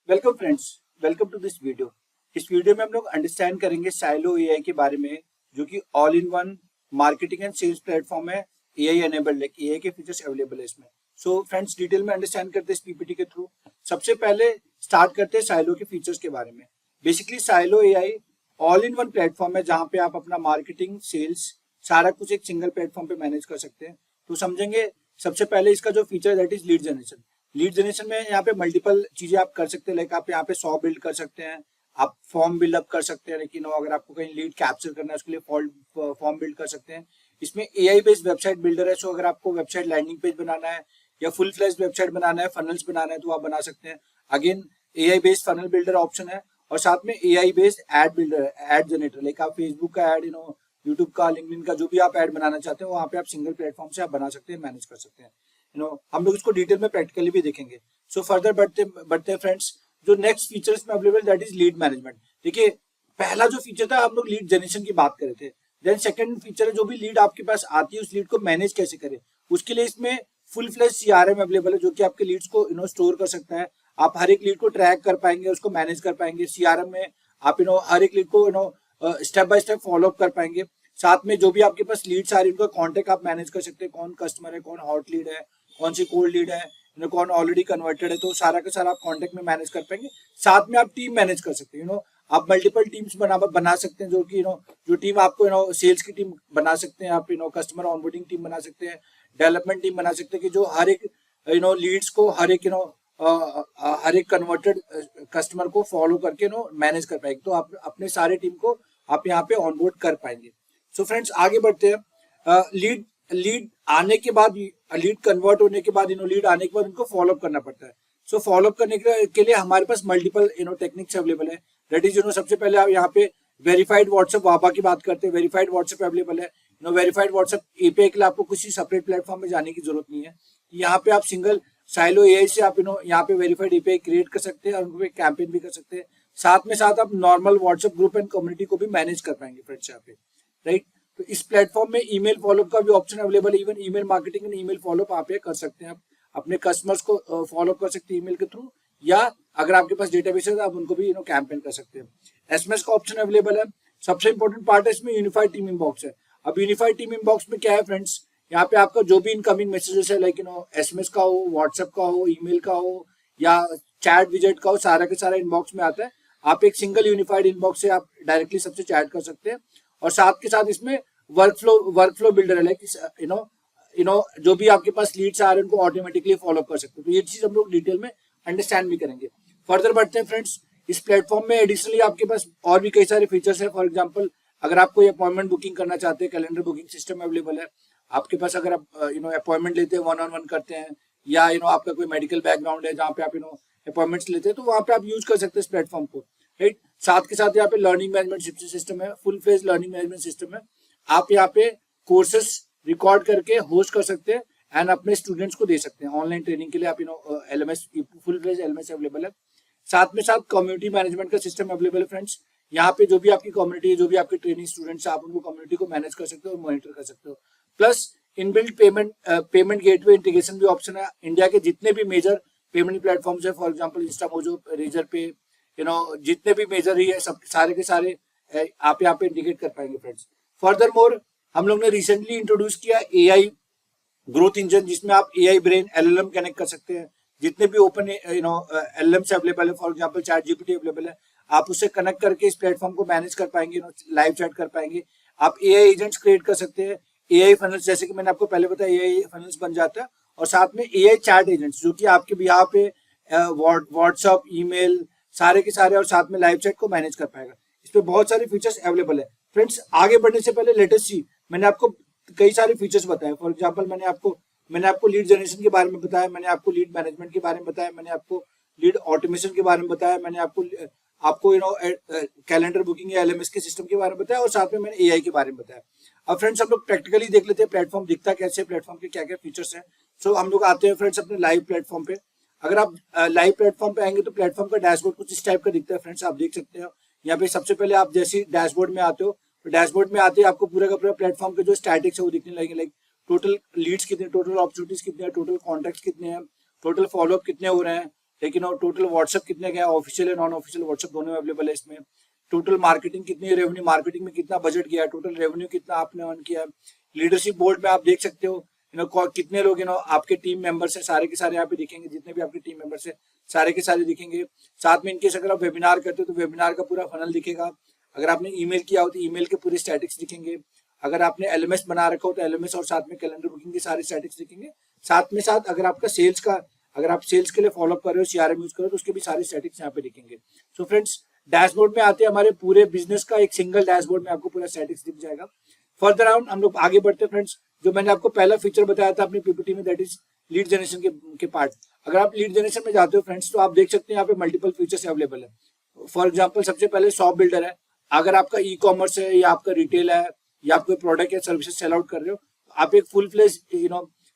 Welcome friends, welcome to this video. इस video में हम लोग अंडरस्टैंड करेंगे साइलो एआई के बारे में, जो कि all in one marketing and sales platform है। एआई एनेबल्ड है, एआई के फीचर्स अवेलेबल है इसमें। सो फ्रेंड्स, डिटेल में अंडरस्टैंड करते हैं इस पीपीटी के थ्रू। सबसे पहले स्टार्ट करते हैं साइलो के फीचर्स के बारे में। Basically silo AI all in one platform है, जहां पे आप अपना मार्केटिंग, सेल्स सारा कुछ एक सिंगल प्लेटफॉर्म पे मैनेज कर सकते हैं। तो समझेंगे सबसे पहले इसका जो फीचर है that is lead generation. Lead generation में यहाँ पे मल्टीपल चीजें आप कर सकते हैं। लाइक आप यहाँ पे 100 बिल्ड कर सकते हैं, आप फॉर्म बिल्डअप कर सकते हैं। लेकिन अगर आपको कहीं लीड कैप्चर करना है उसके लिए फॉर्म बिल्ड कर सकते हैं। इसमें एआई बेस्ड वेबसाइट बिल्डर है। सो अगर आपको वेबसाइट लैंडिंग पेज बनाना है या फुल फ्लैश वेबसाइट बनाना है, फनल्स बनाना है, तो आप बना सकते हैं। Again AI based funnel builder option है, और साथ में एआई बेस्ड एड बिल्डर है, एड जनरेटर। लाइक आप फेसबुक का एड, यूट्यूब का, लिंक्डइन का, जो भी आप ऐड बनाना चाहते हैं वहाँ पे आप सिंगल प्लेटफॉर्म से आप बना सकते हैं, मैनेज कर सकते हैं। हम लोग इसको डिटेल में प्रैक्टिकली भी देखेंगे। सो फर्दर बढ़ते फ्रेंड्स, जो नेक्स्ट फीचर इसमें available that is lead management. देखिए, पहला जो फीचर था, हम लोग लीड जनरेशन की बात कर रहे थे। देन सेकंड फीचर है, जो भी लीड आपके पास आती है उस लीड को मैनेज कैसे करें। उसके लिए इसमें फुल फ्लैश सीआरएम अवेलेबल है, जो कि आपके लीड्स को स्टोर कर सकता है। आप हर एक लीड को ट्रैक कर पाएंगे, उसको मैनेज कर पाएंगे। सीआरएम में आप हर एक लीड को step by step follow up कर पाएंगे। साथ में जो भी आपके पास लीड्स आ रही है उनका कॉन्टेक्ट आप मैनेज कर सकते हैं। कौन कस्टमर है, कौन हॉट लीड है, कौन सी कोल्ड लीड है, कौन ऑलरेडी कन्वर्टेड है, तो सारा का सारा आप कॉन्टेक्ट में मैनेज कर पाएंगे। साथ में आप टीम मैनेज कर सकते हैं। आप मल्टीपल टीम्स बना सकते हैं, जो कि जो टीम आपको सेल्स की टीम बना सकते हैं, आप कस्टमर ऑनबोर्डिंग टीम बना सकते हैं, डेवलपमेंट टीम बना सकते हैं, कि जो हर एक लीड्स को, हर एक कन्वर्टेड कस्टमर को फॉलो करके मैनेज कर पाएंगे। तो आप अपने सारे टीम को आप यहाँ पे ऑनबोर्ड कर पाएंगे। सो फ्रेंड्स, आगे बढ़ते हैं। लीड आने के बाद, लीड कन्वर्ट होने के बाद, लीड आने के बाद उनको फॉलोअप करना पड़ता है। सो फॉलोअप करने के लिए हमारे पास मल्टीपल टेक्निक्स अवेलेबल है। दैट इज सबसे पहले आप यहाँ पे वेरीफाइड व्हाट्सएप वाबा की बात करते हैं। वेरीफाइड व्हाट्सएप अवेलेबल है। वेरीफाइड व्हाट्सएप एपीआई के लिए आपको किसी सेपरेट प्लेटफॉर्म में जाने की जरूरत नहीं है। यहाँ पे आप सिंगल साइलो एआई से आप यहाँ पे वेरीफाइड एपीआई क्रिएट कर सकते हैं और उनको कैंपेन भी कर सकते हैं। साथ में साथ आप normal WhatsApp group and community को भी मैनेज कर पाएंगे फ्रेंड्स यहाँ पे, राइट। तो इस प्लेटफॉर्म में ईमेल फॉलोअप का भी ऑप्शन अवेलेबल है। Even email marketing and email follow up आप ये कर सकते हैं। आप अपने कस्टमर्स को फॉलोअप कर सकते हैं ईमेल के थ्रू, या अगर आपके पास डेटाबेस है तो आप उनको भी कैंपेन कर सकते हैं। एसएमएस का ऑप्शन अवेलेबल है। सबसे इंपॉर्टेंट पार्ट है इसमें यूनिफाइड टीम इनबॉक्स है। अब यूनिफाइड टीम इनबॉक्स में क्या है फ्रेंड्स, यहाँ पे आपका जो भी इनकमिंग मैसेजेस है, लाइक एसएमएस का हो, व्हाट्सएप का हो, ईमेल का हो, या चैट विजेट का हो, सारा के सारा इनबॉक्स में आता है। आप एक सिंगल यूनिफाइड इनबॉक्स से आप डायरेक्टली सबसे चैट कर सकते हैं। और साथ के साथ इसमें वर्कफ्लो बिल्डर है। लाइक जो भी आपके पास लीड्स आ रहे हैं उनको ऑटोमेटिकली फॉलो कर सकते हैं। तो ये चीज हम लोग डिटेल में अंडरस्टैंड भी करेंगे। फर्दर बढ़ते हैं फ्रेंड्स। इस प्लेटफॉर्म में एडिशनली आपके पास और भी कई सारे फीचर्स है। फॉर एग्जांपल, अगर आप कोई अपॉइंटमेंट बुकिंग करना चाहते हैं, कैलेंडर बुकिंग सिस्टम अवेलेबल है आपके पास। अगर आप अपॉइंटमेंट लेते हैं, 1-on-1 करते हैं, या आपका कोई मेडिकल बैकग्राउंड है जहाँ पे आप अपॉइंटमेंट्स लेते हैं, तो वहाँ पे आप यूज कर सकते हैं इस प्लेटफॉर्म को, राइट। साथ के साथ यहाँ पे लर्निंग मैनेजमेंट सिस्टम है, full phase learning management system है। आप यहाँ पे कोर्सेस रिकॉर्ड करके होस्ट कर सकते हैं एंड अपने स्टूडेंट्स को दे सकते हैं ऑनलाइन ट्रेनिंग के लिए। आप LMS, full fledge LMS available है। साथ में साथ कम्युनिटी मैनेजमेंट का सिस्टम अवेलेबल है फ्रेंड्स। यहाँ पे जो भी आपकी कम्युनिटी है, जो भी आपके ट्रेनिंग स्टूडेंट्स, आप उनको कम्युनिटी को मैनेज कर सकते हो और मॉनिटर कर सकते हो। Plus inbuilt payment gateway integration भी ऑप्शन है। इंडिया के जितने भी मेजर पेमेंट प्लेटफॉर्म्स है, फॉर एग्जांपल इंस्टामोजो, रेजर पे, जितने भी मेजर ही है, सब सारे के सारे आप यहाँ पे इंटीग्रेट कर पाएंगे फ्रेंड्स। फर्दर मोर, हम लोग ने रिसेंटली इंट्रोड्यूस किया एआई ग्रोथ इंजन, जिसमें आप एआई ब्रेन, एलएलएम कनेक्ट कर सकते हैं। जितने भी ओपन एलएलएम से अवेलेबल है, for example chat GPT available है, आप उससे कनेक्ट करके इस प्लेटफॉर्म को मैनेज कर पाएंगे, लाइव चैट कर पाएंगे। आप एआई एजेंट्स क्रिएट कर सकते हैं। एआई फनल्स, जैसे कि मैंने आपको पहले बताया, एआई फनल्स बन जाता है। और साथ में एआई चैट एजेंट्स, जो कि आपके भी यहाँ पे व्हाट्सअप, ईमेल, सारे के सारे, और साथ में लाइव चैट को मैनेज कर पाएगा। इस पे बहुत सारे फीचर्स अवेलेबल है फ्रेंड्स। आगे बढ़ने से पहले लेटेस्ट सी, मैंने आपको कई सारे फीचर्स बताए। फॉर एग्जांपल, मैंने आपको लीड जनरेशन के बारे में बताया, मैंने आपको लीड मैनेजमेंट के बारे में बताया, मैंने आपको लीड ऑटोमेशन के बारे में बताया, मैंने आपको कैलेंडर बुकिंग या एलएमएस के सिस्टम के बारे में बताया, और साथ में मैंने एआई के बारे में बताया। अब फ्रेंड्स, हम लोग प्रैक्टिकली देख लेते हैं प्लेटफॉर्म दिखता कैसे, प्लेटफॉर्म के क्या क्या फीचर्स हैं। सो हम लोग आते हैं फ्रेंड्स अपने लाइव प्लेटफॉर्म पे। अगर आप लाइव प्लेटफॉर्म पे आएंगे तो प्लेटफॉर्म का डैशबोर्ड कुछ इस टाइप का दिखता है फ्रेंड्स, आप देख सकते हो। यहाँ पे सबसे पहले आप जैसे डैशबोर्ड में आते हो, तो डैशबोर्ड में आते ही आपको पूरा का पूरा प्लेटफॉर्म के जो स्टैटिक्स है वो दिखने लगेंगे। लाइक टोटल लीड्स कितने, टोटल अपॉर्चुनिटीज कितने हैं, टोटल कॉन्टैक्ट्स कितने हैं, टोटल फॉलोअप कितने हो रहे हैं, लेकिन टोटल व्हाट्सएप कितने का है, ऑफिशियल और नॉन ऑफिशियल व्हाट्सएप दोनों अवेलेबल है इसमें। टोटल मार्केटिंग कितनी रेवेन्यू, मार्केटिंग में कितना बजट गया, टोटल रेवेन्यू कितना आपने अर्न किया। लीडरशिप बोर्ड में आप देख सकते हो कितने लोग आपके टीम मेंबर्स हैं, सारे के सारे यहाँ पे दिखेंगे, जितने भी आपके टीम मेंबर्स हैं सारे के सारे दिखेंगे। साथ में इनकेस अगर आप वेबिनार करते हो तो वेबिनार का पूरा फनल दिखेगा। अगर आपने ईमेल किया हो तो ईमेल के पूरे स्टैटिक्स दिखेंगे। अगर आपने एलएमएस बना रखा हो तो एलएमएस और साथ में कैलेंडर बुकिंग के सारे स्टैटिक्स दिखेंगे। साथ में साथ अगर आपका सेल्स का, अगर आप सेल्स के लिए फॉलोअप कर रहे हो, सीआरएम यूज कर रहे हो तो उसके भी सारे स्टैटिक्स यहाँ पे दिखेंगे। सो फ्रेंड्स, डैशबोर्ड में आते हैं हमारे पूरे बिजनेस का एक सिंगल डैशबोर्ड में आपको पूरा स्टैटिक्स दिख जाएगा। फर्दर ऑन हम लोग आगे बढ़ते हैं फ्रेंड्स। जो मैंने आपको पहला फीचर बताया था अपनी पीपीटी में, दैट इज लीड जनरेशन के पार्ट। अगर आप लीड जनरेशन में जाते हो फ्रेंड्स तो आप देख सकते हैं यहाँ पे मल्टीपल फीचर्स अवेलेबल है। फॉर एग्जांपल सबसे पहले शॉप बिल्डर है। अगर आपका ई कॉमर्स है या आपका रिटेल है या आप कोई प्रोडक्ट या सर्विसेज सेल आउट कर रहे हो, आप एक फुल फ्लेज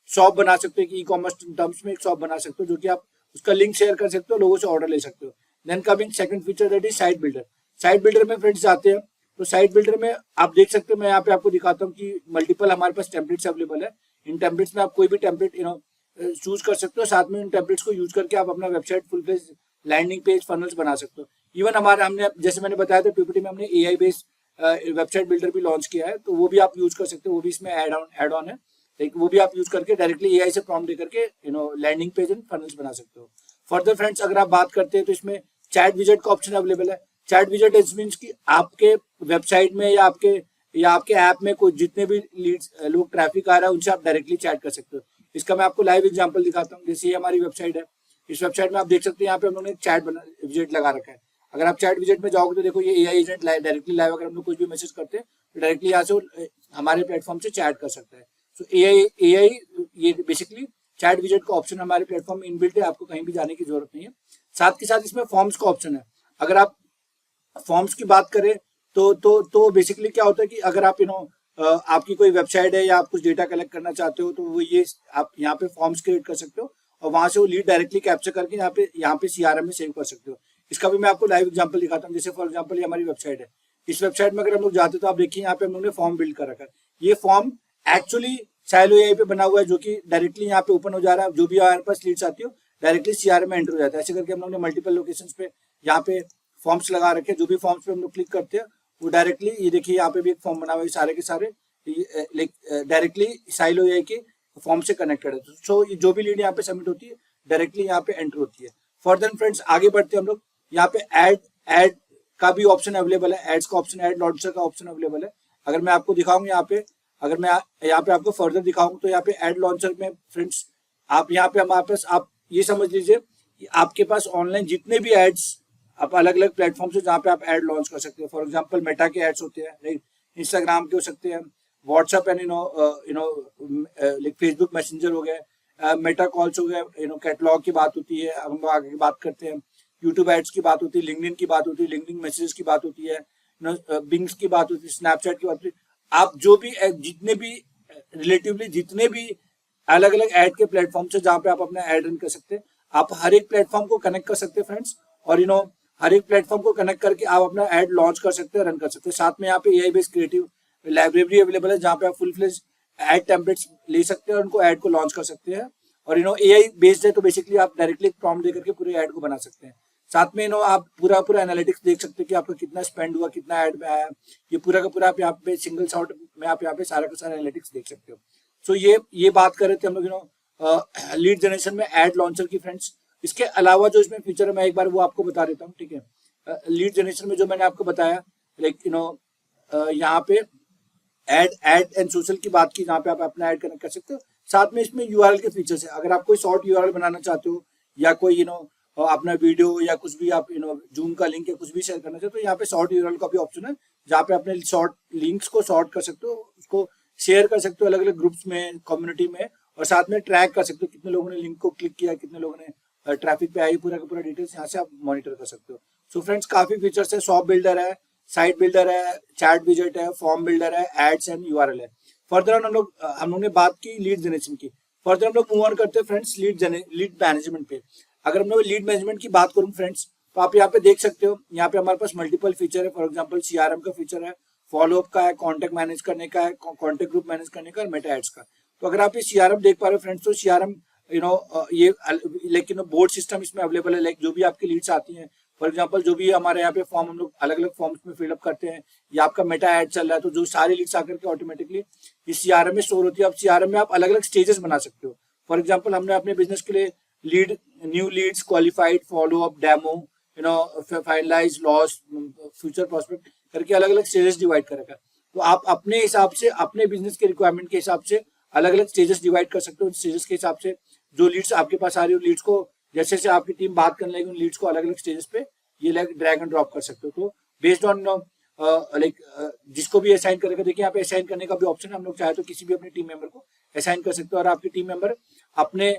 शॉप बना सकते हो कि ई कॉमर्स टर्म्स में एक शॉप बना सकते हो, जो कि आप उसका लिंक शेयर कर सकते हो, लोगों से ऑर्डर ले सकते हो। Then coming second feature, that is site builder. Site builder में फ्रेंड्स जाते हैं तो साइट बिल्डर में आप देख सकते हो, मैं यहाँ पे आपको दिखाता हूँ कि मल्टीपल हमारे पास टेम्पलेट्स अवेलेबल है। इन टेम्पलेट्स में आप कोई भी टेम्पलेट चूज कर सकते हो। साथ में इन टेम्पलेट्स को यूज करके आप अपना website full fledge landing page funnels बना सकते हो। इवन हमने जैसे मैंने बताया था पीपीटी में, हमने एआई बेस्ड वेबसाइट बिल्डर भी लॉन्च किया है, तो वो भी आप यूज कर सकते हो। वो भी इसमें एड ऑन है, वो भी आप यूज करके डायरेक्टली एआई से प्रॉम्प्ट दे करके लैंडिंग पेज एंड फनल्स बना सकते हो। फर्दर फ्रेंड्स, अगर आप बात करते हैं तो इसमें चैट विजेट का ऑप्शन अवेलेबल है। चैट विजेट इज मींस कि आपके वेबसाइट में या आपके ऐप में कोई जितने भी लीड्स लोग ट्रैफिक आ रहा है उनसे आप डायरेक्टली चैट कर सकते हो। इसका मैं आपको लाइव एग्जांपल दिखाता हूँ। जैसे ये हमारी वेबसाइट है, इस वेबसाइट में आप देख सकते हैं यहाँ पे हम लोगों ने चैट विजेट लगा रखा है। अगर आप चैट विजेट में जाओगे तो देखो ये एआई एजेंट डायरेक्टली लाइव, अगर हम लोग कुछ भी मैसेज करते हैं तो डायरेक्टली यहाँ से हमारे प्लेटफॉर्म से चैट कर सकता है। सो एआई ये बेसिकली चैट विजेट का ऑप्शन हमारे प्लेटफॉर्म में इनबिल्ट है, आपको कहीं भी जाने की जरूरत नहीं है। साथ के साथ इसमें फॉर्म्स का ऑप्शन है। अगर आप फॉर्म्स की बात करें तो बेसिकली क्या होता है कि अगर आप आपकी कोई वेबसाइट है या आप कुछ डेटा कलेक्ट करना चाहते हो तो वो ये आप यहाँ पे फॉर्म्स क्रिएट कर सकते हो और वहां से वो लीड डायरेक्टली कैप्चर करके यहाँ पे सीआरएम में सेव कर सकते हो। इसका भी मैं आपको लाइव एग्जांपल दिखाता हूँ। जैसे फॉर एग्जांपल ये हमारी वेबसाइट है, इस वेबसाइट में अगर हम लोग जाते तो आप देखिए यहाँ पे हम लोग ने फॉर्म बिल्ड कर रखा है। ये फॉर्म एक्चुअली साइलो एआई पे बना हुआ है, जो कि डायरेक्टली यहाँ पे ओपन हो जा रहा है। जो भी हमारे पास लीड्स आती हो डायरेक्टली सीआरएम में एंटर हो जाता है। ऐसे करके हम लोग ने मल्टीपल लोकेशंस पे यहाँ पे फॉर्म्स लगा रखे हैं। जो भी फॉर्म्स पे हम लोग क्लिक करते हैं वो डायरेक्टली, ये देखिए यहाँ पे भी एक फॉर्म बना हुआ है, सारे के सारे डायरेक्टली साइलो एआई के फॉर्म से कनेक्टेड है। सो जो भी लीड यहाँ पे सबमिट होती है डायरेक्टली यहाँ पे एंटर होती है। फर्दर फ्रेंड्स आगे बढ़ते हैं हम लोग। यहाँ पे एड का भी ऑप्शन अवेलेबल है, एड्स का ऑप्शन, एड लॉन्चर का ऑप्शन अवेलेबल है। अगर मैं आपको दिखाऊंगा यहाँ पे, अगर मैं यहाँ पे आपको फर्दर दिखाऊंगा तो यहाँ पे एड लॉन्चर में फ्रेंड्स आप यहाँ पे हमारे पास आप ये समझ लीजिए कि आपके पास ऑनलाइन जितने भी एड्स आप अलग अलग प्लेटफॉर्म से जहाँ पे आप एड लॉन्च कर सकते हो। फॉर एग्जांपल मेटा के एड्स होते हैं, राइट, इंस्टाग्राम के हो सकते हैं, WhatsApp and like Facebook messenger हो गए, मेटा कॉल्स हो गए, कैटलॉग की बात होती है, हम लोग आगे की बात करते हैं, यूट्यूब एड्स की बात होती है, लिंक्डइन की बात होती है, लिंक्डइन मैसेजेस की बात होती है, बिंग्स की बात होती है, स्नैपचैट की बात होती है। आप जो भी जितने भी रिलेटिवली जितने भी अलग अलग एड के प्लेटफॉर्म से जहाँ पे आप अपना एड रन कर सकते हैं, आप हर एक प्लेटफॉर्म को कनेक्ट कर सकते हैं फ्रेंड्स। और हर एक प्लेटफॉर्म को कनेक्ट करके आप अपना एड लॉन्च कर सकते हैं, रन कर सकते हैं। साथ में यहाँ पे AI based creative library available है, जहाँ पे आप फुल फ्लेज एड टेम्पलेट्स ले सकते हैं और उनको एड को लॉन्च कर सकते हैं। और एआई बेस्ड है तो बेसिकली आप डायरेक्टली प्रॉम्प्ट दे करके पूरे एड को बना सकते हैं। साथ में आप पूरा एनालिटिक्स देख सकते हैं कि आपका कितना स्पेंड हुआ, कितना एड में आया, ये पूरा का पूरा आप यहाँ पे सिंगल शॉट में आप यहाँ पे सारा का सारा एनालिटिक्स देख सकते हो। सो ये बात कर रहे थे हम लोग लीड जनरेशन में एड लॉन्चर की फ्रेंड्स। इसके अलावा जो इसमें फीचर है मैं एक बार वो आपको बता देता हूँ, ठीक है। लीड जनरेशन में जो मैंने आपको बताया, लाइक यहाँ पे एड एंड सोशल की बात की, जहाँ पे आप अपना एड कनेक्ट कर सकते हो। साथ में इसमें यूआरएल के फीचर्स है। अगर आप कोई शॉर्ट यूआरएल बनाना चाहते हो या कोई अपना वीडियो या कुछ भी आप जूम का लिंक या कुछ भी शेयर करना चाहते हो, तो यहाँ पे शॉर्ट यूआरएल का भी ऑप्शन है, जहाँ पे अपने शॉर्ट लिंक्स को शॉर्ट कर सकते हो, उसको शेयर कर सकते हो अलग अलग ग्रुप्स में, कम्युनिटी में, और साथ में ट्रैक कर सकते हो कितने लोगों ने लिंक को क्लिक किया, कितने लोगों ने ट्रैफिक पे आई, पूरा का पूरा डिटेल्स यहाँ से आप मॉनिटर कर सकते हो। सो फ्रेंड्स काफी फीचर्स है, शॉप बिल्डर है, साइट बिल्डर है, चैट विजेट है, फॉर्म बिल्डर है, एड्स एंड यूआरएल है। फर्दर हम लोग ने बात की लीड जनरेशन की। फर्दर हम लोग मूव ऑन करते हैं फ्रेंड्स लीड मैनेजमेंट पे। अगर हम लोग लीड मैनेजमेंट की बात करूं फ्रेंड्स, तो आप यहाँ पे देख सकते हो, यहाँ पे हमारे पास मल्टीपल फीचर है। फॉर एग्जांपल सीआरएम का फीचर है, फॉलोअप का है, कॉन्टेक्ट मैनेज करने का है, कॉन्टेक्ट ग्रुप मैनेज करने का, और मेटा एड्स का। तो अगर आप ये सीआरएम देख पा रहे हो फ्रेंड्स, तो सीआरएम ये लाइक बोर्ड सिस्टम इसमें अवेलेबल है। लाइक जो भी आपकी लीड्स आती हैं, फॉर एग्जांपल जो भी हमारे यहाँ पे फॉर्म हम लोग अलग अलग फॉर्म्स में फिलअप करते हैं, या आपका मेटा ऐड चल रहा है, तो जो सारी लीड्स आकर के ऑटोमेटिकली इस सीआरएम में स्टोर होती है। अब सीआरएम में आप अलग अलग स्टेजेस बना सकते हो। फॉर एग्जाम्पल हमने अपने बिजनेस के लिए lead, new leads, qualified, follow up, demo, finalize, loss, future prospect करके अलग अलग स्टेजेस डिवाइड कर रखा है। तो आप अपने हिसाब से, अपने बिजनेस के रिक्वायरमेंट के हिसाब से अलग अलग स्टेजेस डिवाइड कर सकते हो। स्टेजेस के हिसाब से जो लीड्स आपके पास आ रही हो, लीड्स को जैसे जैसे आपकी टीम बात करने लगी, उन लीड्स को अलग अलग स्टेजेस पे ये लाइक ड्रैग एंड ड्रॉप कर सकते हो। तो बेस्ड ऑन लाइक जिसको भी असाइन करेगा, देखिए यहाँ पे असाइन करने का भी ऑप्शन है। हम लोग चाहे तो किसी भी अपने टीम मेंबर को असाइन कर सकते हो, और आपके टीम मेंबर अपने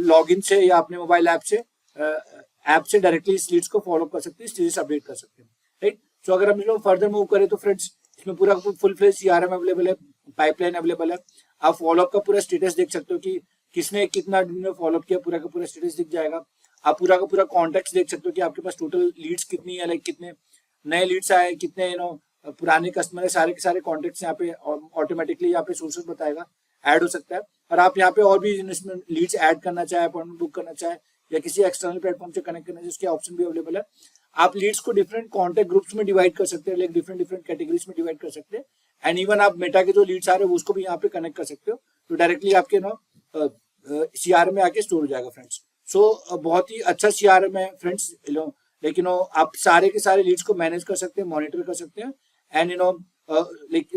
लॉगिन से या अपने मोबाइल ऐप से डायरेक्टली इस लीड्स को फॉलो कर सकते हैं, स्टेजेस अपडेट कर सकते हैं, राइट। सो अगर हम लोग फर्दर मूव करें तो फ्रेंड्स, इसमें पूरा फुल फ्लेज सीआरएम अवेलेबल है, पाइपलाइन अवेलेबल है। आप फॉलोअप का पूरा स्टेटस देख सकते हो कि किसने कितना दिन में फॉलोअप किया, पूरा का पूरा स्टेटस दिख जाएगा। आप पूरा का पूरा कॉन्टेक्ट देख सकते हो कि आपके पास टोटल लीड्स कितनी है, लाइक कितने नए लीड्स आए, कितने पुराने कस्टमर है, सारे के सारे कॉन्टेक्ट्स यहाँ पे ऑटोमेटिकली यहाँ पे सोर्सेस बताएगा, ऐड हो सकता है। और आप यहाँ पे और भी इसमें लीड्स ऐड करना चाहे, अपॉइंटमेंट बुक करना चाहे, या किसी एक्सटर्नल प्लेटफॉर्म से कनेक्ट करना चाहिए, उसके ऑप्शन भी अवेलेबल है। आप लीड्स को डिफरेंट कॉन्टेक्ट ग्रुप्स में डिवाइड कर सकते हैं, लाइक डिफरेंट डिफरेंट कैटेगरीज में डिवाइड कर सकते हैं। एंड इवन आप मेटा के जो लीड्स आ रहे हैं उसको भी यहाँ पे कनेक्ट कर सकते हो, तो डायरेक्टली आपके सीआरएम में आके स्टोर हो जाएगा फ्रेंड्स। सो बहुत ही अच्छा सीआरएम है फ्रेंड्स, लेकिन आप सारे के सारे लीड्स को मैनेज कर सकते हैं, मॉनिटर कर सकते हैं, एंड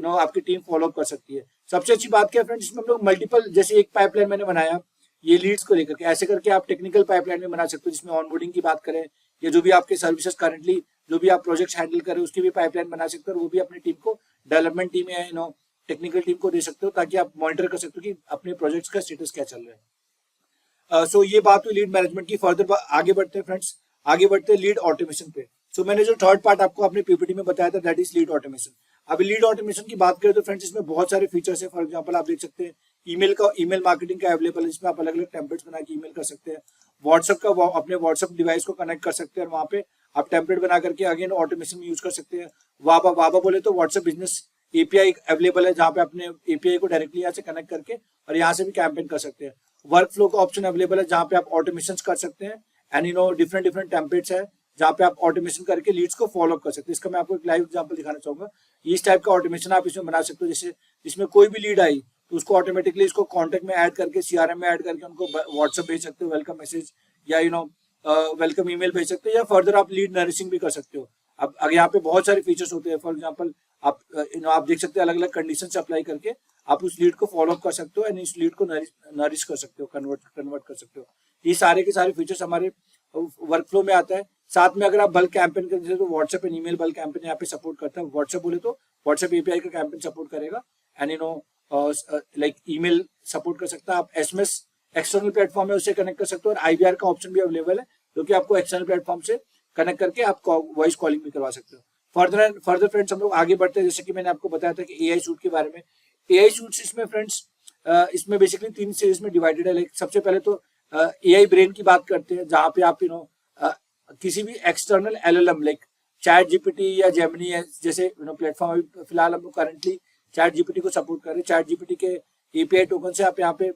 आपकी टीम फॉलो अप कर सकती है। सबसे अच्छी बात क्या है फ्रेंड्स, इसमें हम लोग मल्टीपल, जैसे एक पाइपलाइन मैंने बनाया ये लीड्स को लेकर के, ऐसे करके आप टेक्निकल पाइपलाइन भी बना सकते हो, जिसमें ऑनबोर्डिंग की बात करें, या जो भी आपके सर्विसेज करंटली जो भी आप प्रोजेक्ट्स हैंडल करें उसकी भी पाइपलाइन बना सकते हो, और वो भी अपनी टीम को, डेवलपमेंट टीम या टेक्निकल टीम को दे सकते हो, ताकि आप मॉनिटर कर सकते हो कि अपने प्रोजेक्ट्स का स्टेटस क्या चल रहा है। सो ये बात हुई लीड मैनेजमेंट की। फर्दर आगे बढ़ते हैं फ्रेंड्स, आगे बढ़ते हैं लीड ऑटोमेशन पे। सो मैंने जो थर्ड पार्ट आपको अपने पीपीटी में बताया था, दैट इज लीड ऑटोमेशन। अभी लीड ऑटोमेशन की बात करें तो फ्रेंड्स इसमें बहुत सारे फीचर्स है। फॉर एग्जांपल आप देख सकते हैं ईमेल मार्केटिंग का अवेलेबल है, जिसमें आप अलग अलग टेम्पलेट्स बना के ईमेल कर सकते हैं। व्हाट्सएप का अपने व्हाट्सएप डिवाइस को कनेक्ट कर सकते हैं, और वहाँ पे आप टेम्पलेट बना करके अगेन ऑटोमेशन में यूज कर सकते हैं। वाबा बोले तो व्हाट्सएप बिजनेस एपीआई अवेलेबल है, जहाँ पे अपने एपीआई को डायरेक्टली यहाँ से कनेक्ट करके और यहाँ से भी कैंपेन कर सकते हैं। वर्क फ्लो का ऑप्शन अवेलेबल है, जहाँ पे आप ऑटोमेशन कर सकते हैं, एंड डिफरेंट डिफरेंट टेम्पलेट्स है जहाँ पे आप ऑटोमेशन करके लीड्स को फॉलो अप कर सकते हैं। इसका मैं आपको एक लाइव एग्जांपल दिखाना चाहूंगा। इस टाइप का ऑटोमेशन आप इसमें बना सकते हो, जैसे जिसमें कोई भी लीड आई तो उसको ऑटोमेटिकली इसको कॉन्टेक्ट में ऐड करके, सीआरएम में ऐड करके उनको व्हाट्सएप भेज सकते हो, वेलकम मैसेज या वेलकम ईमेल भेज सकते हो, या फर्दर आप लीड नरिशिंग भी कर सकते हो। अब अगर यहाँ पे बहुत सारे फीचर्स होते हैं। फॉर एग्जांपल आप देख सकते हैं अलग अलग कंडीशन से अप्लाई करके आप उस लीड को फॉलो अप कर सकते हो, एंड इस लीड को नरिश कर सकते हो, कन्वर्ट कर सकते हो। ये सारे के सारे फीचर्स हमारे वर्क फ्लो में आता है। साथ में अगर आप बल्क कैंपेन करते हैं तो WhatsApp and email bulk campaign यहाँ पे सपोर्ट करता है। व्हाट्सएप बोले तो व्हाट्सएप एपीआई का कैंपेन सपोर्ट करेगा, एंड लाइक ईमेल सपोर्ट कर सकता है। आप एसएमएस एक्सटर्नल प्लेटफॉर्म है उससे कनेक्ट कर सकते हो, और आईवीआर का ऑप्शन भी अवेलेबल है, जो कि आपको एक्सटर्नल प्लेटफॉर्म से कनेक्ट करके आप वॉइस कॉलिंग भी करवा सकते हो। फर्दर फ्रेंड्स हम लोग आगे बढ़ते हैं, जैसे कि मैंने आपको बताया था कि एआई सूट के बारे में। एआई सूट्स इसमें फ्रेंड्स इसमें बेसिकली 3 सीरीज में डिवाइडेड है। लाइक सबसे पहले तो एआई ब्रेन की बात करते हैं, जहाँ पे आप किसी भी external LLM like chat GPT या जेमिनी जैसे प्लेटफॉर्म, अभी फिलहाल हम लोग करंटली चैट जीपीटी को सपोर्ट कर रहे हैं। चैट जीपीटी के एपीआई टोकन से आप यहाँ पे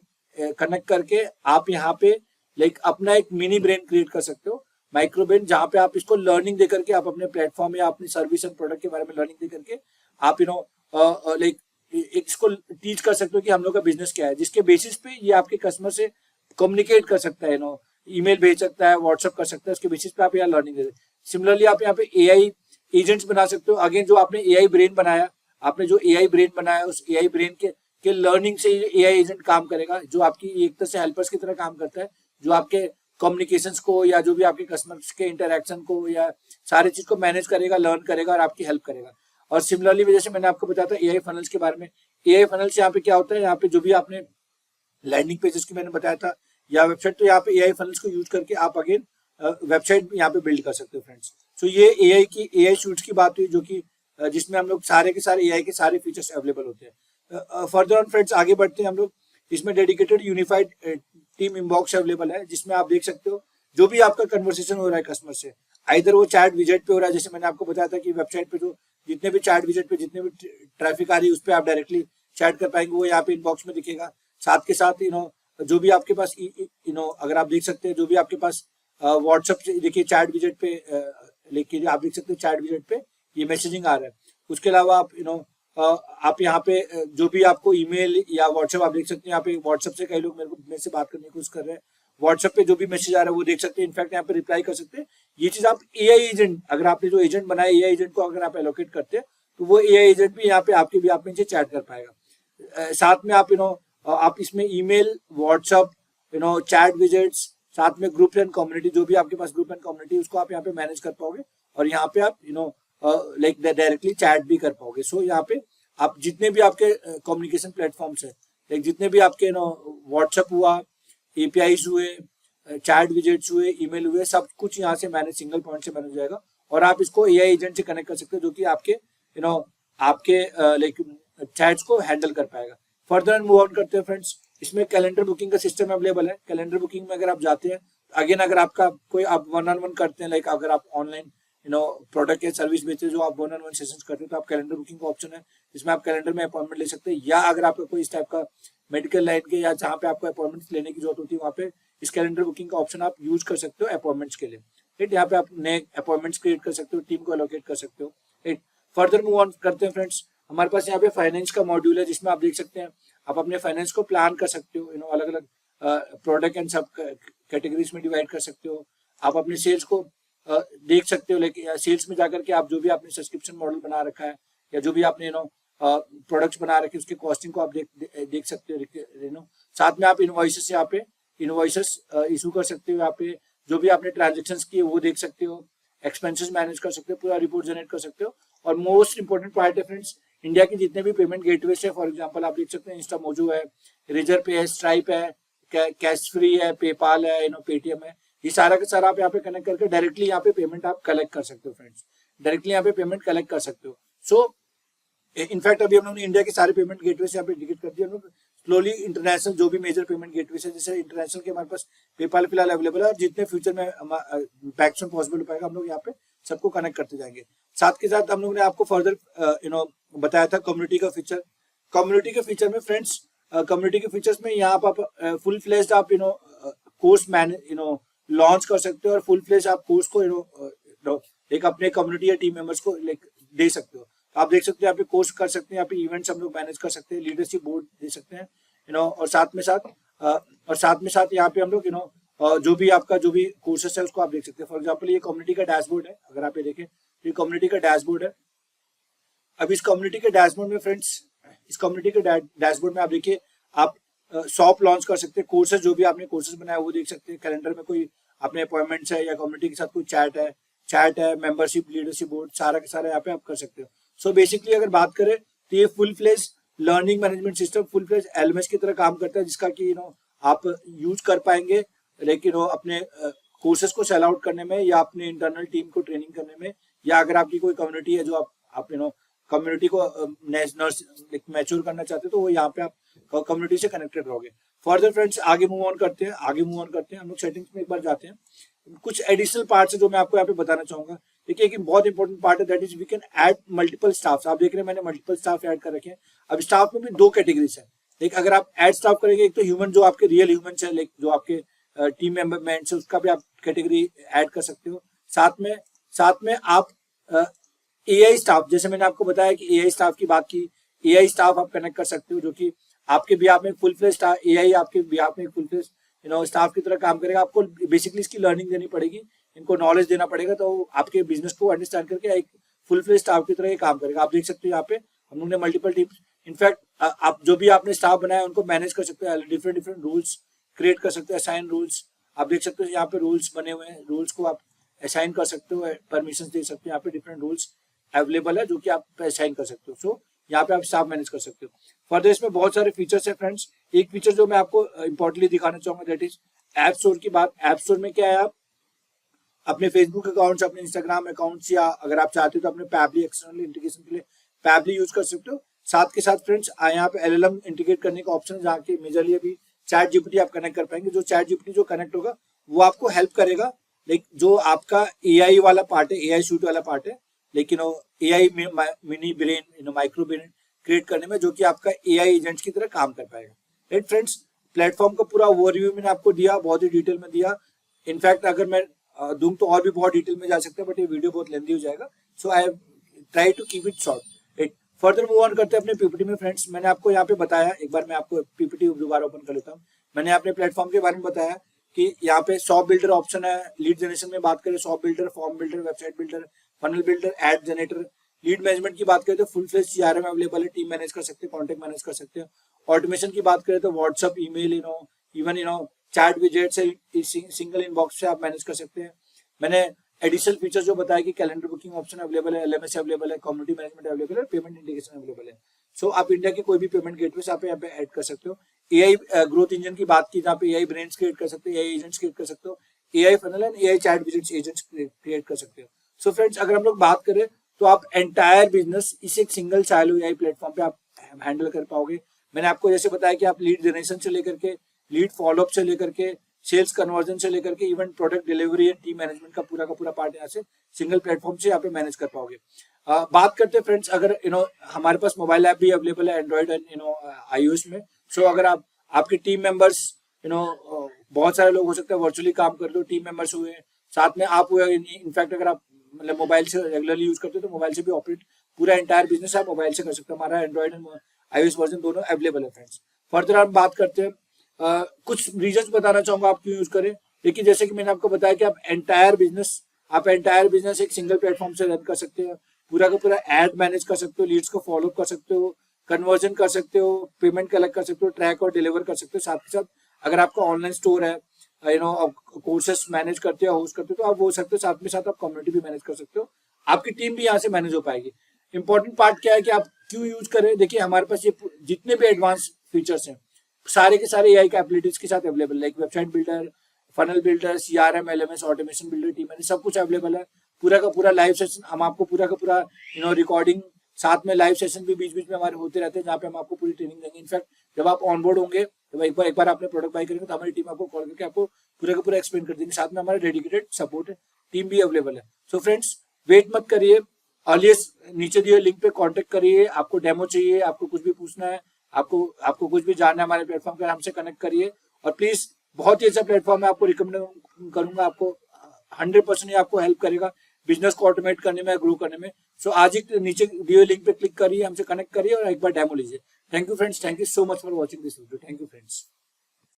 कनेक्ट करके आप यहाँ पे लाइक अपना एक मिनी ब्रेन क्रिएट कर सकते हो, माइक्रो ब्रेन, जहाँ पे आप इसको लर्निंग दे करके आप अपने प्लेटफॉर्म या अपनी सर्विस एंड प्रोडक्ट के बारे में लर्निंग दे करके आप लाइक इसको टीच कर सकते हो कि हम लोग का बिजनेस क्या है, जिसके बेसिस पे ये आपके कस्टमर से कम्युनिकेट कर सकता है, ईमेल भेज सकता है, व्हाट्सएप कर सकता है, उसके बेसिस पे आप यहाँ लर्निंग दे। सिमिलरली आप यहाँ पे एआई एजेंट्स बना सकते हो। अगेन जो आपने एआई ब्रेन बनाया, उस एआई ब्रेन के लर्निंग से एआई एजेंट काम करेगा, जो आपकी एक तरह से हेल्पर्स की तरह काम करता है, जो आपके कम्युनिकेशंस को या जो भी आपके कस्टमर्स के इंटरेक्शन को या सारी चीज को मैनेज करेगा, लर्न करेगा और आपकी हेल्प करेगा। और सिमिलरली जैसे मैंने आपको बताया था एआई फनल्स के बारे में, एआई फनल्स यहाँ पे क्या होता है, यहाँ पे जो भी आपने लैंडिंग पेजेस की मैंने बताया था या वेबसाइट, तो यहाँ पे एआई फनल्स को यूज करके आप अगेन वेबसाइट यहाँ पे बिल्ड कर सकते हो फ्रेंड्स। सो ये एआई सूट्स की बात हुई, जो कि जिसमें हम लोग सारे के सारे एआई के सारे फीचर्स अवेलेबल होते हैं। फर्दर ऑन फ्रेंड्स आगे बढ़ते हैं हम लोग। इसमें dedicated unified team inbox available है, जिसमें आप देख सकते हो जो भी आपका कन्वर्सेशन हो रहा है कस्टमर से, आइदर वो चैट विजेट पे हो रहा है, जैसे मैंने आपको बताया था कि वेबसाइट पे जो जितने भी चैट विजेट पे जितने भी ट्रैफिक आ रही है उस पर आप डायरेक्टली चैट कर पाएंगे, वो यहाँ पे इनबॉक्स में दिखेगा। साथ के साथ जो भी आपके पास अगर आप देख सकते हैं, जो भी आपके पास व्हाट्सएप से देखिए चैट विजेट पे लेके आप देख सकते हैं चैट विजेट पे ये मैसेजिंग आ रहा है। उसके अलावा आप आप यहाँ पे जो भी आपको ईमेल या व्हाट्सएप आप देख सकते हैं, यहाँ पे व्हाट्सएप से कई लोग मेरे से बात करने की कोशिश कर रहे हैं, व्हाट्सएप पे जो भी मैसेज आ रहा है वो देख सकते हैं, इनफैक्ट यहाँ पे रिप्लाई कर सकते हैं। ये चीज आप एआई एजेंट, अगर आपने जो एजेंट बनाया एआई एजेंट को अगर आप एलोकेट करते हैं तो वो एआई एजेंट भी यहाँ पे आपके भी आप में चैट कर पाएगा। साथ में आप आप इसमें ईमेल, व्हाट्सएप, चैट विजेट्स, साथ में ग्रुप एंड कम्युनिटी, जो भी आपके पास ग्रुप एंड कम्युनिटी उसको आप यहाँ पे मैनेज कर पाओगे और यहाँ पे आप लाइक डायरेक्टली चैट भी कर पाओगे। सो यहाँ पे आप जितने भी आपके कम्युनिकेशन प्लेटफॉर्म्स है, लाइक जितने भी आपके व्हाट्सएप हुआ, एपीआईज हुए, चैट विजेट्स हुए, ईमेल हुए, सब कुछ यहाँ से मैनेज सिंगल पॉइंट से मैनेज हो जाएगा और आप इसको एआई एजेंट से कनेक्ट कर सकते हो जो कि आपके आपके लाइक चैट्स को हैंडल कर पाएगा। फर्दर मूव ऑन करते हैं फ्रेंड्स, इसमें कैलेंडर बुकिंग का सिस्टम अवेलेबल है। कैलेंडर बुकिंग में अगर आप जाते हैं, अगेन अगर आपका कोई आप 1-on-1 करते हैं, लाइक अगर आप ऑनलाइन प्रोडक्ट या सर्विस बेचते हैं जो आप 1-on-1 सेशंस करते हैं, तो आप कैलेंडर बुकिंग का ऑप्शन है जिसमें आप कैलेंडर में अपॉइंटमेंट ले सकते हैं, या अगर आपका कोई इस टाइप का मेडिकल लाइन के या जहाँ पे आपको अपॉइंटमेंट लेने की जरूरत होती है वहाँ पे इस कैलेंडर बुकिंग का ऑप्शन आप यूज कर सकते हो अपॉइंटमेंट्स के लिए। राइट, यहाँ पे आप नए अपॉइंटमेंट्स क्रिएट कर सकते हो, टीम को एलोकेट कर सकते हो। राइट, फर्दर मूव ऑन करते हैं फ्रेंड्स, हमारे पास यहाँ पे फाइनेंस का मॉड्यूल है जिसमें आप देख सकते हैं आप अपने फाइनेंस को प्लान कर सकते हो, अलग अलग प्रोडक्ट एंड सब कैटेगरीज में डिवाइड कर सकते हो। आप अपने सेल्स को देख सकते हो, लेकिन सेल्स में जाकर के आप जो भी आपने सब्सक्रिप्शन मॉडल बना रखा है या जो भी आपने प्रोडक्ट्स बना रखे उसके कॉस्टिंग को आप देख सकते हो। साथ में आप इनवॉइसेस यहाँ पे इनवॉइसेस इशू कर सकते हो, यहाँ पे जो भी आपने ट्रांजेक्शन्स किए वो देख सकते हो, एक्सपेंसेस मैनेज कर सकते हो, पूरा रिपोर्ट जनरेट कर सकते हो। और मोस्ट इंपॉर्टेंट पार्ट है फ्रेंड्स, इंडिया के जितने भी पेमेंट गेटवेज है, फॉर एग्जांपल आप देख सकते हैं इंस्टा मोजो है, रेजर पे है, स्ट्राइप है, कैश फ्री है, पेपाल है, पेटीएम है, ये सारा का सारा आप यहाँ पे कनेक्ट करके डायरेक्टली यहाँ पे पेमेंट आप कलेक्ट कर सकते हो फ्रेंड्स, डायरेक्टली यहाँ पे पेमेंट कलेक्ट कर सकते हो। सो इनफैक्ट अभी हम लोग ने इंडिया के सारे पेमेंट गेटवे यहाँ पे इंडिकेट कर दिया। हम लोग स्लोली इंटरनेशनल जो भी मेजर पेमेंट गेटवे है, जैसे इंटरनेशनल के हमारे पास पेपाल फिलहाल अवेलेबल है और जितने फ्यूचर में मैक्सिमम पॉसिबल हो पाएगा हम लोग यहाँ पे सबको कनेक्ट करते जाएंगे। साथ के साथ हम लोग ने आपको फर्दर बताया था कम्युनिटी का फीचर। कम्युनिटी के फीचर में फ्रेंड्स, कम्युनिटी के फीचर्स में यहाँ आप फुल फ्लेज्ड आप कोर्स लॉन्च कर सकते हो और फुल फ्लेज आप कोर्स को एक अपने कम्युनिटी या टीम मेंबर्स को दे सकते हो। आप देख सकते हैं यहाँ पे कोर्स कर सकते हैं, यहाँ पे इवेंट्स हम लोग मैनेज कर सकते हैं, लीडरशिप बोर्ड दे सकते हैं और साथ में साथ यहाँ पे हम लोग जो भी आपका जो भी कोर्सेस है उसको आप देख सकते हैं। फॉर एग्जांपल ये कम्युनिटी का डैशबोर्ड है, अगर आप ये देखें तो ये कम्युनिटी का डैशबोर्ड है। अब इस कम्युनिटी के डैशबोर्ड में फ्रेंड्स, इस कम्युनिटी के डैशबोर्ड में आप देखिए आप शॉप लॉन्च कर सकते हैं, कोर्सेज जो भी आपने कोर्सेज बनाया वो देख सकते हैं, कैलेंडर में कोई अपने अपॉइंटमेंट्स है या कम्युनिटी के साथ कोई चैट है, मेंबरशिप, लीडरशिप बोर्ड, सारा के सारा यहाँ पे आप कर सकते हो। सो बेसिकली अगर बात करें तो ये full fledge learning management system, full fledge LMS की तरह काम करता है, जिसका कि आप यूज कर पाएंगे लेकिन अपने कोर्सेज को सेल आउट करने में या अपने इंटरनल टीम को ट्रेनिंग करने में, या अगर आपकी कोई कम्युनिटी है जो आप कम्युनिटी को मैच्योर करना चाहते हो तो वो यहाँ पे आप कम्युनिटी से कनेक्टेड रहोगे। फर्दर फ्रेंड्स आगे मूव ऑन करते हैं हम लोग सेटिंग्स में एक बार जाते हैं। कुछ एडिशनल पार्ट्स है जो मैं आपको यहाँ पे बताना चाहूंगा। देखिए एक बहुत इंपॉर्टेंट पार्ट है, that is we can add multiple staff. आप देख रहे हैं मैंने मल्टीपल स्टाफ ऐड कर रखे हैं। अब स्टाफ में भी दो कैटेगरीज है। लाइक अगर आप ऐड स्टाफ करेंगे, एक तो ह्यूमन जो आपके रियल ह्यूमन है, लाइक जो आपके टीम मेंबर है, उसका भी आप कैटेगरी ऐड कर सकते हो। साथ में आप एआई स्टाफ, जैसे मैंने आपको बताया कि एआई स्टाफ की बात की, एआई स्टाफ आप कनेक्ट कर सकते हो जो कि आपके बिहाफ में फुल फ्लेज स्टाफ, एआई आपके बिहाफ में फुल फ्लेज स्टाफ की तरह काम करेगा। आपको बेसिकली इसकी लर्निंग देनी पड़ेगी, इनको नॉलेज देना पड़ेगा, तो आपके बिजनेस को अंडरस्टैंड करके एक फुल फ्लेज स्टाफ की तरह ये काम करेगा। आप देख सकते हो यहाँ पे हम लोग ने मल्टीपल टीम, इनफैक्ट आप जो भी आपने स्टाफ बनाया उनको मैनेज कर सकते हैं, डिफरेंट रूल्स क्रिएट कर सकते हो, असाइन रूल्स। आप देख सकते हो यहाँ पे रूल्स बने हुए हैं, रूल्स को आप असाइन कर सकते हो, परमिशन दे सकते हो। यहाँ पे डिफरेंट रूल्स अवेलेबल है जो कि आप असाइन कर सकते हो। सो यहाँ पे आप स्टाफ मैनेज कर सकते हो। फर्दर इसमें बहुत सारे फीचर्स है फ्रेंड्स। एक फीचर जो मैं आपको इंपॉर्टेंटली दिखाना चाहूंगा दैट इज ऐप स्टोर की बात। ऐप स्टोर में क्या है, आप अपने फेसबुक अकाउंट्स, अपने इंस्टाग्राम अकाउंट्स, या अगर आप चाहते हो तो अपने पैबली एक्सटर्नल इंटीग्रेशन के लिए पैबली यूज कर सकते हो। साथ के साथ फ्रेंड्स यहाँ पे एलएलएम इंटीग्रेट करने का ऑप्शन है, जहाँ के मेजरली अभी चैट जीपीटी आप कनेक्ट कर पाएंगे। जो चैट जीपीटी जो कनेक्ट होगा वो आपको हेल्प करेगा, लाइक जो आपका एआई वाला पार्ट है, एआई सूट वाला पार्ट है, लेकिन AI mini brain, micro brain create करने में, जो कि आपका एआई एजेंट्स की तरह काम कर पाएगा। राइट फ्रेंड्स, प्लेटफॉर्म का पूरा ओवरव्यू मैंने आपको दिया, बहुत ही डिटेल में दिया। इनफैक्ट अगर मैं दूं तो और भी बहुत डिटेल में जा सकते हैं, बट ये वीडियो बहुत लेंथी हो जाएगा, so I try to keep it short. It further move on करते हैं अपने पीपीटी में। फ्रेंड्स, मैंने आपको यहाँ पे बताया, एक बार मैं आपको पीपीटी दोबारा ओपन कर लेता हूँ। मैंने अपने प्लेटफॉर्म के बारे में बताया कि यहाँ पे शॉप बिल्डर ऑप्शन है। लीड जनरेशन में बात करें, shop builder, form builder, website builder, funnel builder, ad generator. Lead management की बात करें तो फुल फ्लेज सीआरएम अवेलेबल है, टीम मैनेज कर सकते हैं, कॉन्टेक्ट मैनेज कर सकते हैं। ऑटोमेशन की बात करें तो व्हाट्सअप, ईमेल, इवन चैट विजेट से सिंगल इनबॉक्स से आप मैनेज कर सकते हैं। मैंने एडिशनल फीचर जो बताया कि कैलेंडर बुकिंग ऑप्शन अवेलेबल है, एलएमएस अवेलेबल है, कम्युनिटी मैनेजमेंट अवेलेबल है, पेमेंट इंटीग्रेशन अवेलेबल है। सो आप इंडिया के कोई भी पेमेंट गेटवे से आप यहाँ पे ऐड कर सकते हो। एआई ग्रोथ इंजन की बात की, जहाँ पे एआई ब्रेन्स क्रिएट कर सकते हो, एआई एजेंट्स क्रिएट कर सकते हो, AI funnel and AI chat widgets agents create कर सकते हो। सो फ्रेंड्स, अगर हम लोग बात करें तो आप एंटायर बिजनेस इस एक सिंगल साइलो एआई प्लेटफॉर्म पे आप हैंडल कर पाओगे। मैंने आपको जैसे बताया कि आप लीड जनरेशन से लेकर के, लीड फॉलोअप से लेकर के, सेल्स कन्वर्जन से लेकर के, even product delivery and team management का पूरा पार्ट यहाँ से सिंगल प्लेटफॉर्म से यहाँ पे मैनेज कर पाओगे। बात करते हैं फ्रेंड्स, अगर हमारे पास मोबाइल ऐप भी अवेलेबल है एंड्रॉइड एंड iOS में। सो अगर आपके टीम मेंबर्स बहुत सारे लोग हो सकते हैं वर्चुअली काम कर रहे हो, टीम मेंबर्स हुए, साथ में आप हुए, इनफैक्ट अगर आप मतलब मोबाइल से रेगुलरली यूज करते हो तो मोबाइल से भी ऑपरेट पूरा एंटायर बिजनेस आप मोबाइल से कर सकते हो। हमारा एंड्रॉइड एंड iOS वर्जन दोनों अवेलेबल है फ्रेंड्स। फर्दर आप बात करते हैं, कुछ रीजंस बताना चाहूंगा आप क्यों यूज करें। देखिए, जैसे कि मैंने आपको बताया कि आप एंटायर बिजनेस एक सिंगल प्लेटफॉर्म से रन कर सकते हो। पूरा का पूरा एड मैनेज कर सकते हो, लीड्स को फॉलो कर सकते हो, कन्वर्जन कर सकते हो, पेमेंट कलेक्ट कर सकते हो, ट्रैक और डिलीवर कर सकते हो। साथ ही साथ अगर आपका ऑनलाइन स्टोर है, कोर्सेस मैनेज करते हो, होस्ट करते हो, तो आप वो हो सकते हो। साथ में साथ आप कम्युनिटी भी मैनेज कर सकते हो, आपकी टीम भी यहाँ से मैनेज हो पाएगी। इंपॉर्टेंट पार्ट क्या है कि आप क्यों यूज करें। देखिए, हमारे पास ये जितने भी एडवांस फीचर्स हैं सारे के सारे एआई कैपेबिलिटीज के साथ अवेलेबल है। Like website builder, funnel builder, CRM, LMS, automation builder, team manage, सब कुछ अवेलेबल है। पूरा का पूरा लाइव सेशन, हम आपको पूरा का पूरा रिकॉर्डिंग, साथ में लाइव सेशन भी बीच बीच में हमारे होते रहते हैं, जहाँ पे हम आपको पूरी ट्रेनिंग देंगे। इनफैक्ट जब आप ऑनबोर्ड होंगे, जब एक बार आपने प्रोडक्ट बाय करेंगे तो हमारी टीम आपको कॉल करके आपको पूरा का पूरा एक्सप्लेन कर देंगे। साथ में हमारा डेडिकेटेड सपोर्ट टीम भी अवेलेबल है। सो फ्रेंड्स, वेट मत करिए, अर्लिएस्ट नीचे दिए लिंक पे कांटेक्ट करिए। आपको डेमो चाहिए, आपको कुछ भी पूछना है, आपको कुछ भी जानना है हमारे प्लेटफॉर्म पर, हमसे कनेक्ट करिए। और प्लीज, बहुत ही अच्छा प्लेटफॉर्म है, आपको रिकमेंड करूंगा। आपको 100% आपको हेल्प करेगा बिजनेस को ऑटोमेट करने में, ग्रो करने में। सो आज ही नीचे दिए लिंक पे क्लिक करिए, हमसे कनेक्ट करिए और एक बार डेमो लीजिए। Thank you friends, thank you so much for watching this video. Thank you friends.